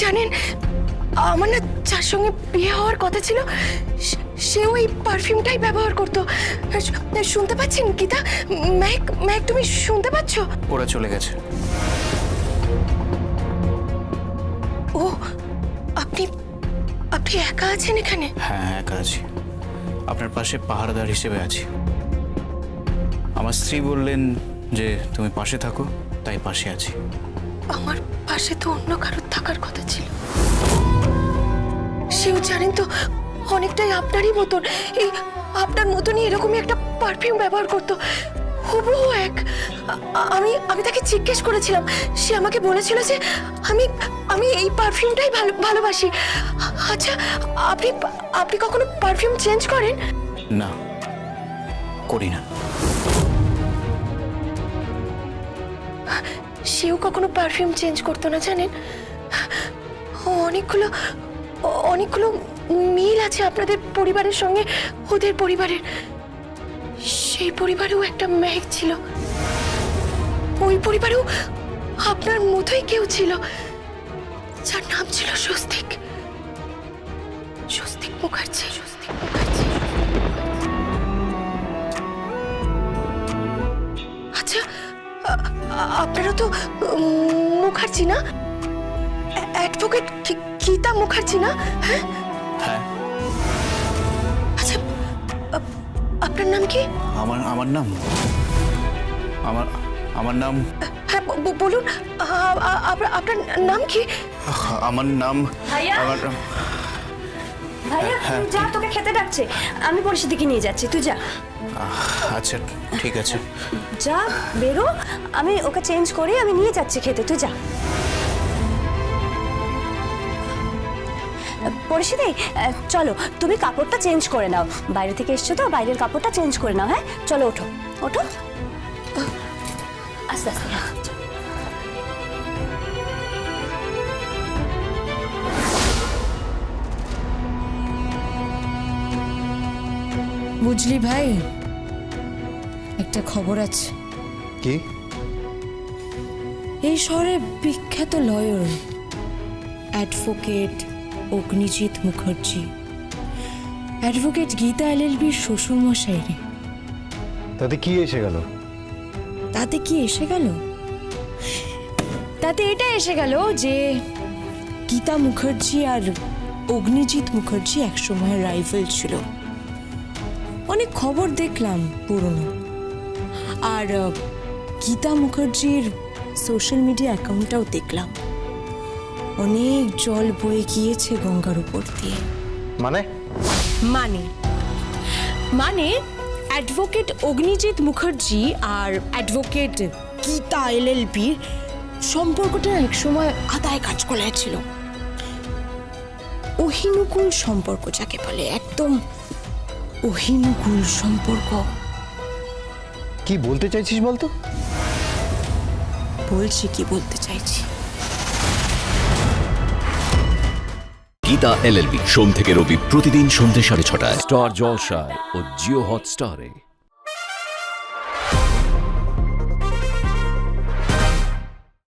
জানেন, আমার না যার সঙ্গে বিয়ে হওয়ার কথা ছিল সে ওই পারফিউমটাই ব্যবহার করতো। শুনতে পাচ্ছেন গীতা? ম্যাক ম্যাক, তুমি শুনতে পাচ্ছ? ওরা চলে গেছে। ও, আপনি আপনি একা আছেন এখানে? হ্যাঁ, একা আছি, আপনার পাশে পাহারাদার হিসেবে আছি। আমার স্ত্রী বললেন যে তুমি পাশে থাকো, তাই পাশে আছি। আমার পাশে তো অন্য কারোর থাকার কথা ছিল। সেও জানেন তো অনেকটাই আপনারই মতন, এই আপনার মতনই এরকমই একটা পারফিউম ব্যবহার করতো, হুবহু এক। আমি তাকে জিজ্ঞেস করেছিলাম, সে আমাকে বলেছিল যে আমি আমি এই পারফিউমটাই ভালোবাসি। আচ্ছা, আপনি আপনি কখনো পারফিউম চেঞ্জ করেন? না, করি না। সেও কখনো পারফিউম চেঞ্জ করতো না জানেন। অনেকগুলো অনেকগুলো মিল আছে আপনাদের পরিবারের সঙ্গে ওদের পরিবারের। সেই পরিবারেও একটা মেঘ ছিল, ওই পরিবারেও আপনার মতোই কেউ ছিল, যার নাম ছিল স্বস্তিক। স্বস্তিক মুখার্জি। স্বস্তিক মুখার্জি। আচ্ছা, আপনারা তো মুখার্জি না? অ্যাডভোকেট গীতা মুখার্জি না? হ্যাঁ হ্যাঁ। আচ্ছা, আপনার নাম কি? আমার নাম আমার নাম হ্যাঁ বলুন, আপনার নাম কি? আমার নাম ভাইয়া, তুই যা, তোকে খেতে ডাকছে, আমি পরিস্থিতিকে নিয়ে যাচ্ছি, তুই যা। আচ্ছা, ঠিক আছে। যা, বেরো, আমি ওকে চেঞ্জ করে আমি নিয়ে যাচ্ছি খেতে, তুই যা। পরিস্থিতি, চলো তুমি কাপড়টা চেঞ্জ করে নাও, বাইরে থেকে এসছো তো, বাইরের কাপড়টা চেঞ্জ করে নাও। হ্যাঁ, চলো ওঠো ওঠো, আস্তে আস্তে। বুঝলি ভাই, একটা খবর আছে। কি? এই শহরে বিখ্যাত lawyer advocate Agnijit Mukherjee, advocate Gita এলএলবির শ্বশুরমশাই রে। তাতে কি এসে গেল? তাতে কি এসে গেল? তাতে এটা এসে গেল যে গীতা মুখার্জি আর অগ্নিজিৎ মুখার্জি একসময় রাইভাল ছিল। অনেক খবর দেখলাম পুরনো, আর গীতা মুখার্জির সোশ্যাল মিডিয়া অ্যাকাউন্টটাও দেখলাম। অনেক জল বয়ে গিয়েছে গঙ্গার উপর দিয়ে। মানে মানে মানে অ্যাডভোকেট অগ্নিজিৎ মুখার্জি আর অ্যাডভোকেট গীতা এলএলবির সম্পর্কটা একসময় আদায় কাজ করে ছিল। অহিনুকুল সম্পর্ক যাকে বলে, একদম অহিনুকুল সম্পর্ক। কি বলতে চাইছিস বলতো? বলছি কি বলতে চাইছি। গীতা এলএলবি, সোম থেকে রবি প্রতিদিন সন্ধ্যে 6:30টায় স্টার জলসায় ও জিও হটস্টারে।